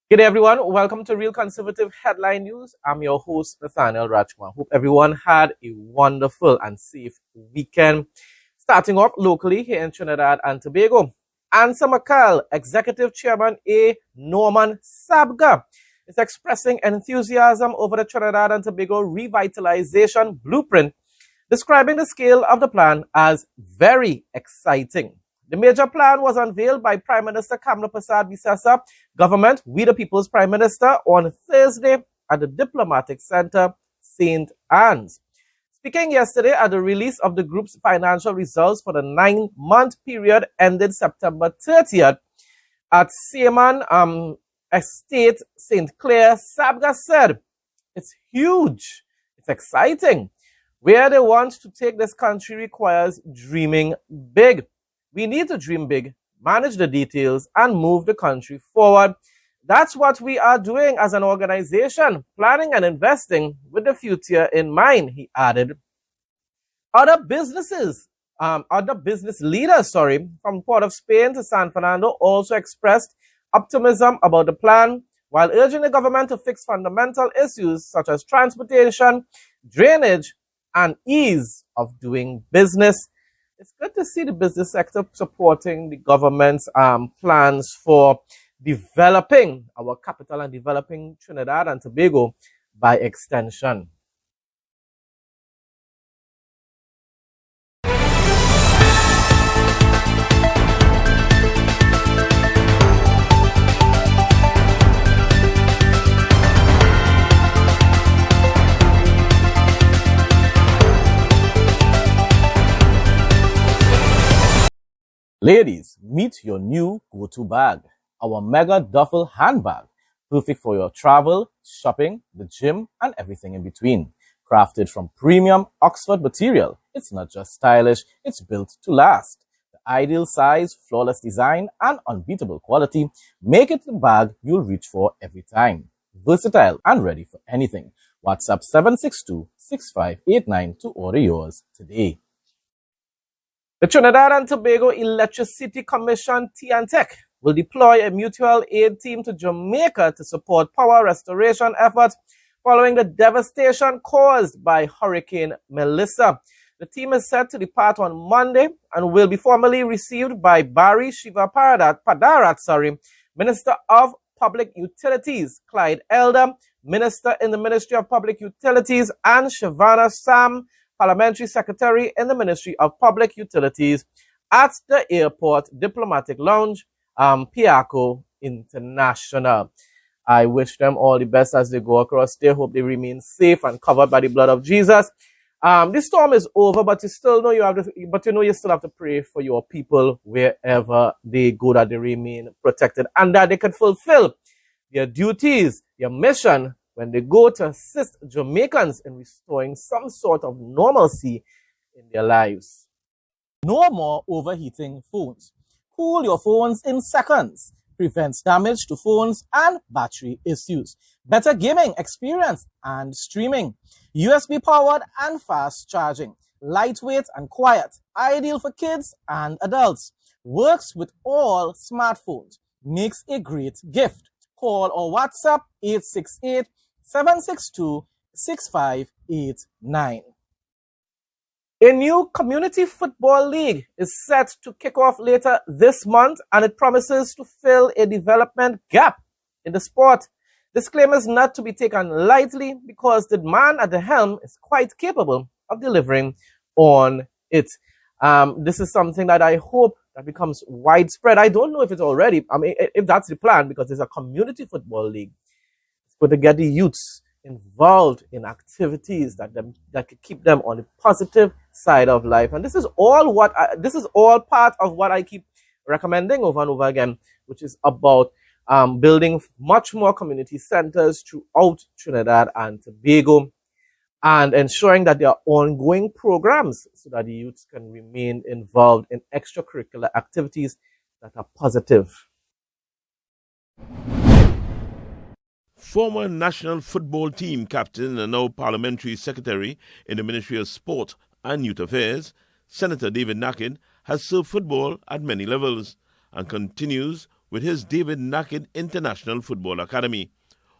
Good day, everyone. Welcome to Real Conservative Headline News. I'm your host, Nathaniel Rajkumar. Hope everyone had a wonderful and safe weekend. Starting off locally here in Trinidad and Tobago. Ansa McCall, Executive Chairman A. Norman Sabga, is expressing enthusiasm over the Trinidad and Tobago revitalization blueprint, describing the scale of the plan as very exciting. The major plan was unveiled by Prime Minister Kamla Persad Bissessa government, We the People's Prime Minister, on Thursday at the Diplomatic Center, St. Anne's. Speaking yesterday at the release of the group's financial results for the 9-month period ended September 30th at Seaman Estate, St. Clair, Sabga said, "It's huge, it's exciting. Where they want to take this country requires dreaming big. We need to dream big, manage the details, and move the country forward. That's what we are doing as an organization, planning and investing with the future in mind," he added. Other business leaders, from Port of Spain to San Fernando also expressed optimism about the plan, while urging the government to fix fundamental issues such as transportation, drainage, and ease of doing business. It's good to see the business sector supporting the government's plans for developing our capital and developing Trinidad and Tobago by extension. Ladies, meet your new go-to bag, our Mega Duffel handbag, perfect for your travel, shopping, the gym, and everything in between. Crafted from premium Oxford material, it's not just stylish, it's built to last. The ideal size, flawless design, and unbeatable quality make it the bag you'll reach for every time. Versatile and ready for anything. WhatsApp 762-6589 to order yours today. The Trinidad and Tobago Electricity Commission TNTEC will deploy a mutual aid team to Jamaica to support power restoration efforts following the devastation caused by Hurricane Melissa. The team is set to depart on Monday and will be formally received by Barry Shiva Padarat, Minister of Public Utilities, Clyde Elder, Minister in the Ministry of Public Utilities, and Shavana Sam, Parliamentary Secretary in the Ministry of Public Utilities, at the Airport Diplomatic Lounge, Piaco International. I wish them all the best as they go across there. Hope they remain safe and covered by the blood of Jesus. This storm is over, but you still know you still have to pray for your people wherever they go, that they remain protected and that they can fulfill their duties, their mission, when they go to assist Jamaicans in restoring some sort of normalcy in their lives. No more overheating phones. Cool your phones in seconds. Prevents damage to phones and battery issues. Better gaming experience and streaming. USB powered and fast charging. Lightweight and quiet. Ideal for kids and adults. Works with all smartphones. Makes a great gift. Call or WhatsApp 868-762-6589. A new community football league is set to kick off later this month, and it promises to fill a development gap in the sport. This claim is not to be taken lightly because the man at the helm is quite capable of delivering on it. This is something that I hope that becomes widespread. I don't know if it's already, if that's the plan, because there's a community football league. It's going to get the youths involved in activities that could keep them on the positive side of life. And this is all part of what I keep recommending over and over again, which is about building much more community centers throughout Trinidad and Tobago, and ensuring that there are ongoing programs so that the youths can remain involved in extracurricular activities that are positive. Former national football team captain and now parliamentary secretary in the Ministry of Sport and Youth Affairs, Senator David Nakin, has served football at many levels and continues with his David Nackett International Football Academy,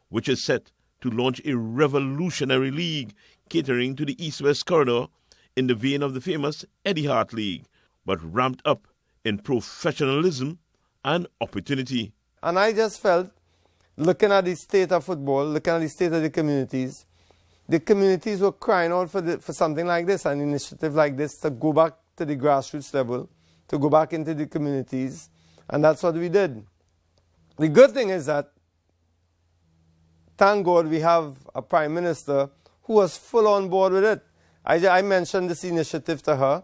which is set to launch a revolutionary league catering to the East-West corridor in the vein of the famous Eddie Hart League, but ramped up in professionalism and opportunity. And I just felt, looking at the state of football, looking at the state of the communities were crying out for something like this, an initiative like this, to go back to the grassroots level, to go back into the communities, and that's what we did. The good thing is that, thank God, we have a Prime Minister who was full on board with it. I mentioned this initiative to her,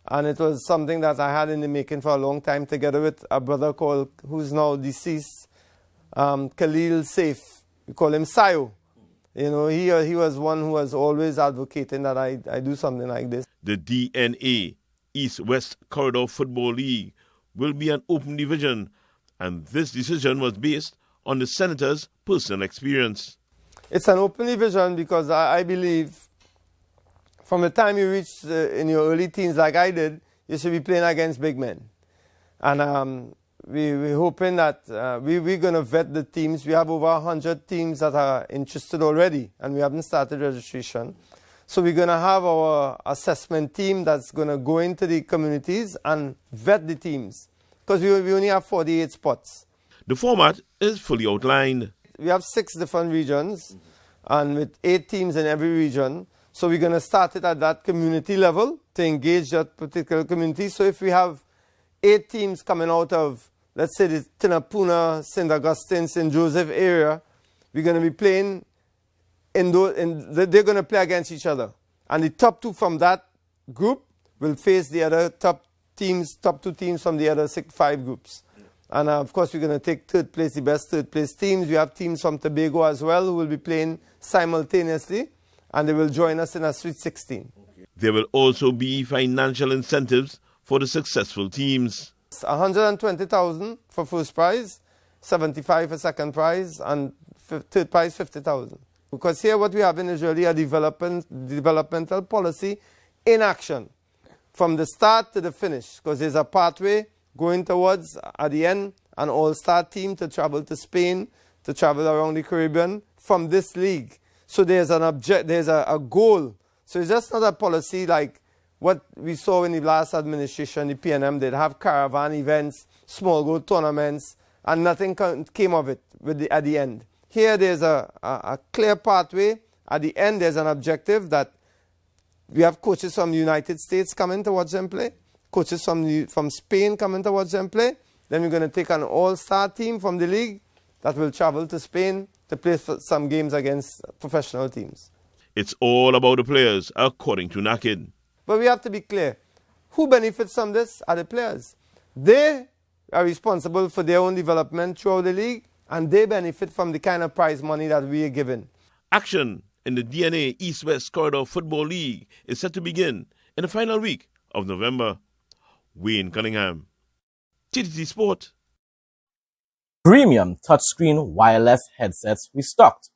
and it was something that I had in the making for a long time, together with a brother who's now deceased, Khalil Saif. We call him Sayo. You know, he was one who was always advocating that I do something like this. The DNA East-West Corridor Football League will be an open division, and this decision was based on the Senator's personal experience. It's an open division because I believe from the time you reach in your early teens like I did, you should be playing against big men. And we're hoping that we're going to vet the teams. We have over 100 teams that are interested already, and we haven't started registration. So we're going to have our assessment team that's going to go into the communities and vet the teams, because we only have 48 spots. The format is fully outlined. We have 6 different regions, and with 8 teams in every region. So we're going to start it at that community level to engage that particular community. So if we have 8 teams coming out of, let's say, the Tinapuna, St. Augustine, St. Joseph area, we're going to be playing they're going to play against each other. And the top 2 from that group will face the other top 2 teams from the other 5 groups. And of course, we're going to take third place, the best third place teams. We have teams from Tobago as well who will be playing simultaneously, and they will join us in a Sweet 16. There will also be financial incentives for the successful teams. 120,000 for first prize, 75 for second prize, and third prize 50,000. Because here what we have in is really a developmental policy in action from the start to the finish, because there's a pathway going towards, at the end, an all-star team to travel to Spain, to travel around the Caribbean from this league. So there's a goal. So it's just not a policy like what we saw in the last administration, the PNM. They'd have caravan events, small goal tournaments, and nothing came of it at the end. Here there's a clear pathway. At the end there's an objective that we have coaches from the United States coming to watch them play, coaches from Spain coming to watch them play. Then we're going to take an all-star team from the league that will travel to Spain to play some games against professional teams. It's all about the players, according to Nackett. But we have to be clear. Who benefits from this are the players. They are responsible for their own development throughout the league, and they benefit from the kind of prize money that we are given. Action in the DNA East-West Corridor Football League is set to begin in the final week of November. Wayne Cunningham, TTT Sport. Premium touchscreen wireless headsets restocked.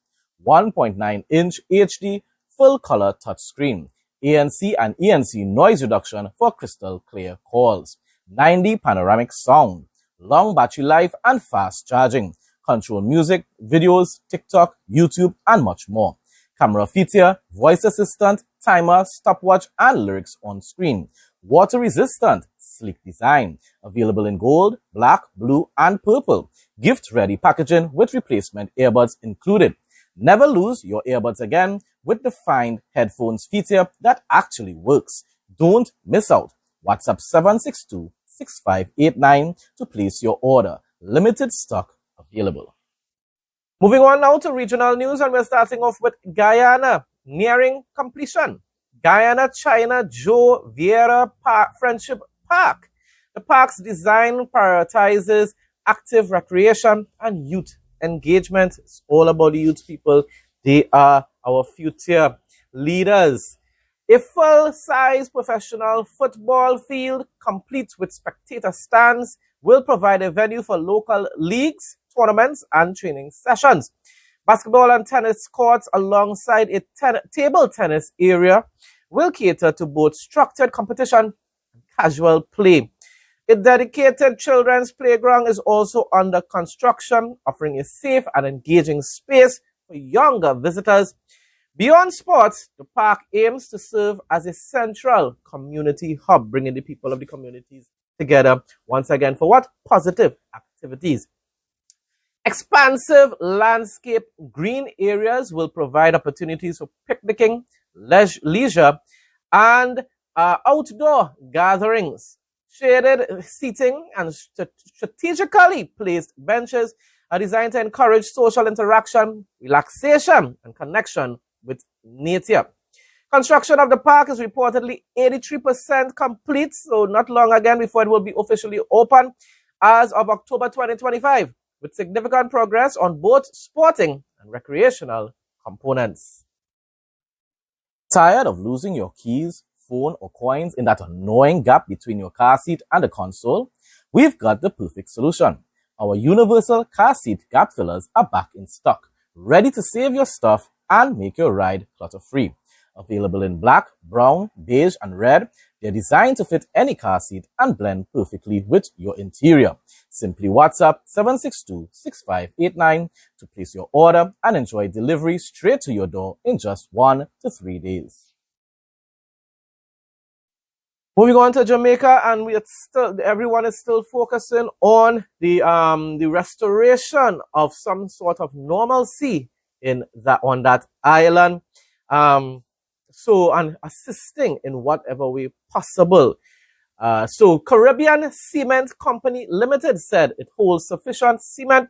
1.9-inch HD full-color touchscreen. ANC and ENC noise reduction for crystal clear calls. 9D panoramic sound. Long battery life and fast charging. Control music, videos, TikTok, YouTube, and much more. Camera feature, voice assistant, timer, stopwatch, and lyrics on screen. Water resistant, sleek design. Available in gold, black, blue, and purple. Gift-ready packaging with replacement earbuds included. Never lose your earbuds again with the Find Headphones feature that actually works. Don't miss out. WhatsApp 762-6589 to place your order. Limited stock available. Moving on now to regional news, and we're starting off with Guyana, nearing completion. Guyana-China Joe Vieira Friendship Park. The park's design prioritizes active recreation and youth engagement. It's all about the youth, people. They are our future leaders. A full-size professional football field, complete with spectator stands, will provide a venue for local leagues, tournaments, and training sessions. Basketball and tennis courts alongside a table tennis area will cater to both structured competition and casual play. A dedicated children's playground is also under construction, offering a safe and engaging space for younger visitors. Beyond sports, the park aims to serve as a central community hub, bringing the people of the communities together once again for what? Positive activities. Expansive landscape green areas will provide opportunities for picnicking, leisure, and outdoor gatherings. Shaded seating and strategically placed benches are designed to encourage social interaction, relaxation, and connection with nature. Construction of the park is reportedly 83% complete, so not long again before it will be officially open as of October 2025, with significant progress on both sporting and recreational components. Tired of losing your keys, phone, or coins in that annoying gap between your car seat and the console? We've got the perfect solution. Our universal car seat gap fillers are back in stock, ready to save your stuff and make your ride clutter-free. Available in black, brown, beige, and red, they're designed to fit any car seat and blend perfectly with your interior. Simply WhatsApp 762-6589 to place your order and enjoy delivery straight to your door in just 1 to 3 days. Moving on to Jamaica, and everyone is still focusing on the restoration of some sort of normalcy on that island. And assisting in whatever way possible. So Caribbean Cement Company Limited said it holds sufficient cement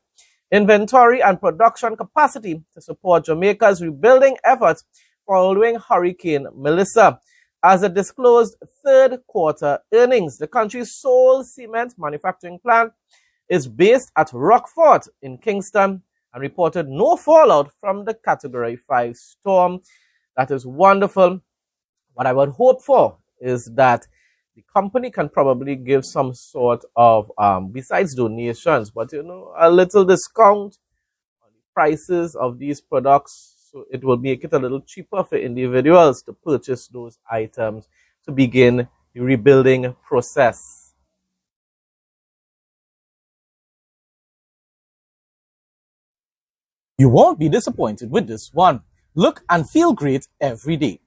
inventory and production capacity to support Jamaica's rebuilding efforts following Hurricane Melissa. As it disclosed third quarter earnings, the country's sole cement manufacturing plant is based at Rockfort in Kingston and reported no fallout from the Category 5 storm. That is wonderful. What I would hope for is that the company can probably give some sort of, besides donations, but a little discount on the prices of these products. So it will make it a little cheaper for individuals to purchase those items to begin the rebuilding process. You won't be disappointed with this one. Look and feel great every day.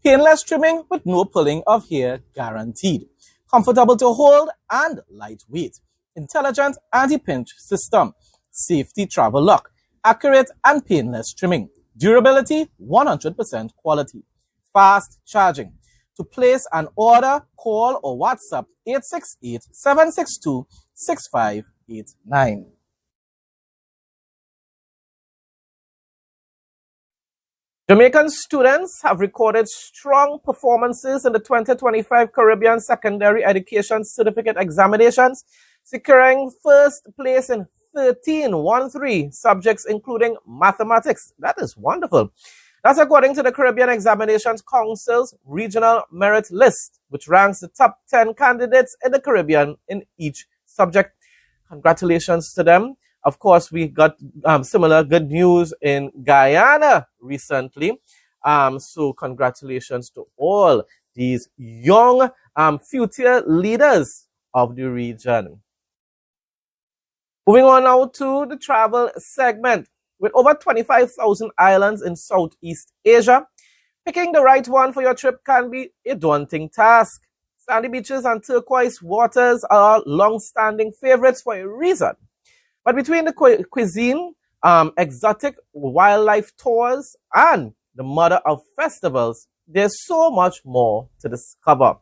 Painless trimming with no pulling of hair guaranteed. Comfortable to hold and lightweight. Intelligent anti-pinch system. Safety travel lock. Accurate and painless trimming. Durability 100% quality. Fast charging. To place an order, call or WhatsApp 868-762-6589. Jamaican students have recorded strong performances in the 2025 Caribbean Secondary Education Certificate Examinations, securing first place in 13 subjects, including mathematics. That is wonderful. That's according to the Caribbean Examinations Council's regional merit list, which ranks the top 10 candidates in the Caribbean in each subject. Congratulations to them. Of course, we got similar good news in Guyana recently. So congratulations to all these young future leaders of the region. Moving on now to the travel segment. With over 25,000 islands in Southeast Asia, picking the right one for your trip can be a daunting task. Sandy beaches and turquoise waters are long-standing favorites for a reason. But between the cuisine, exotic wildlife tours, and the mother of festivals, there's so much more to discover.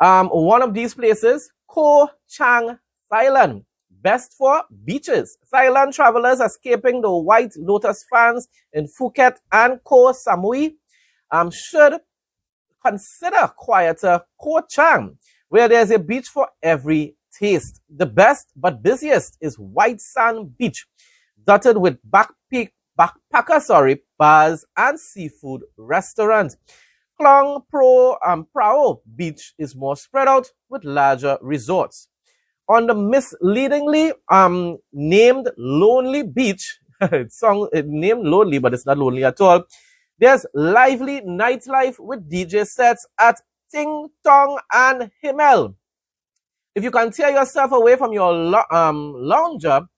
One of these places, Koh Chang Thailand, best for beaches. Thailand travelers escaping the White Lotus fans in Phuket and Koh Samui should consider quieter Koh Chang, where there's a beach for every taste. The best but busiest is White Sand Beach, dotted with backpacker bars and seafood restaurants. Klong Prao Beach is more spread out with larger resorts. On the misleadingly named Lonely Beach, it's named Lonely, but it's not lonely at all. There's lively nightlife with DJ sets at Ting Tong and Himmel. If you can tear yourself away from your lounger,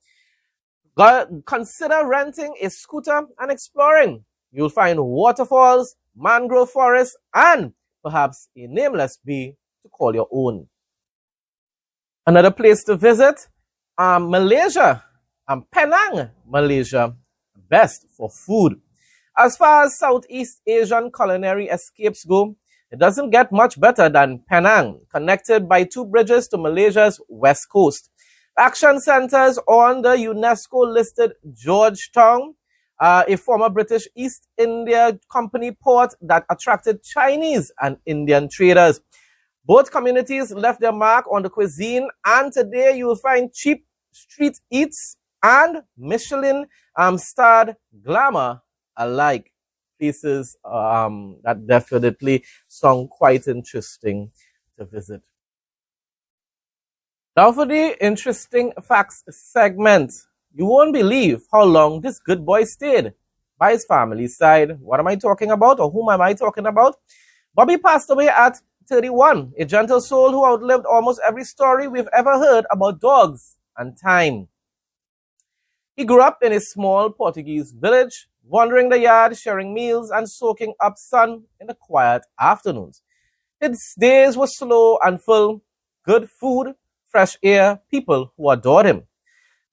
consider renting a scooter and exploring. You'll find waterfalls, mangrove forests, and perhaps a nameless bay to call your own. Another place to visit, Malaysia, Penang, Malaysia, best for food. As far as Southeast Asian culinary escapes go, it doesn't get much better than Penang, connected by 2 bridges to Malaysia's west coast. Action centers on the UNESCO-listed Georgetown, a former British East India Company port that attracted Chinese and Indian traders. Both communities left their mark on the cuisine, and today you will find cheap street eats and Michelin-starred glamour alike. Places that definitely sound quite interesting to visit. Now for the interesting facts segment. You won't believe how long this good boy stayed by his family's side. What am I talking about, or whom am I talking about? Bobby passed away at 31, a gentle soul who outlived almost every story we've ever heard about dogs and time. He grew up in a small Portuguese village, wandering the yard, sharing meals, and soaking up sun in the quiet afternoons. His days were slow and full, good food, fresh air, people who adored him.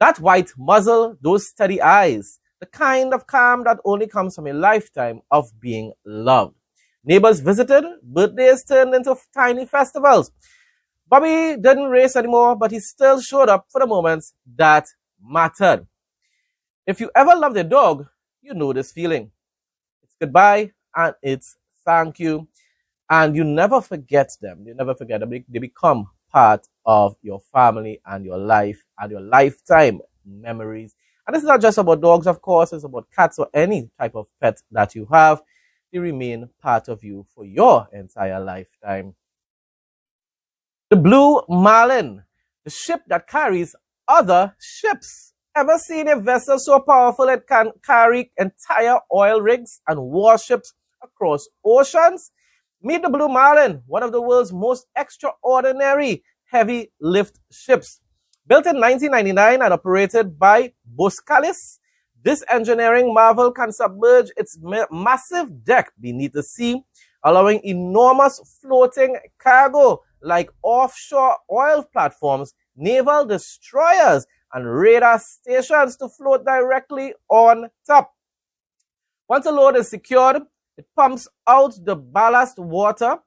That white muzzle, those steady eyes, the kind of calm that only comes from a lifetime of being loved. Neighbors visited, birthdays turned into tiny festivals. Bobby didn't race anymore, but he still showed up for the moments that mattered. If you ever loved a dog, you know this feeling. It's goodbye and it's thank you. And you never forget them. You never forget them. They become part of your family and your life and your lifetime memories. And this is not just about dogs, of course. It's about cats or any type of pet that you have. They remain part of you for your entire lifetime. The Blue Marlin, the ship that carries other ships. Ever seen a vessel so powerful it can carry entire oil rigs and warships across oceans? Meet the Blue Marlin, one of the world's most extraordinary heavy lift ships. Built in 1999 and operated by Boskalis, this engineering marvel can submerge its massive deck beneath the sea, allowing enormous floating cargo like offshore oil platforms, naval destroyers, and radar stations to float directly on top. Once a load is secured, it pumps out the ballast water,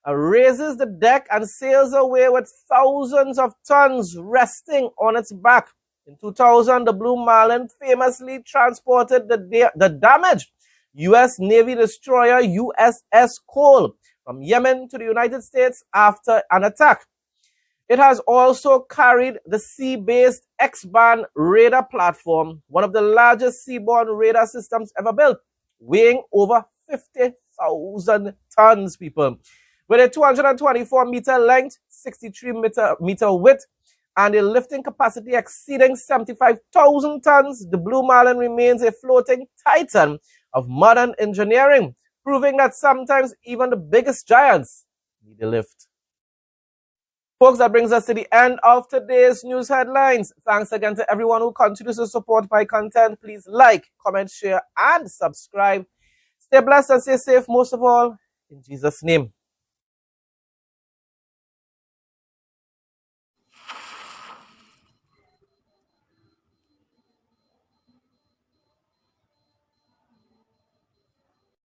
raises the deck, and sails away with thousands of tons resting on its back. In 2000, the Blue Marlin famously transported the damaged U.S. Navy destroyer USS Cole from Yemen to the United States after an attack. It has also carried the sea-based X-band radar platform, one of the largest seaborne radar systems ever built, weighing over 50,000 tons, people. With a 224-meter length, 63-meter width, and a lifting capacity exceeding 75,000 tons, the Blue Marlin remains a floating titan of modern engineering, proving that sometimes even the biggest giants need a lift. Folks, that brings us to the end of today's news headlines. Thanks again to everyone who continues to support my content. Please like, comment, share, and subscribe. Stay blessed and stay safe, most of all, in Jesus' name.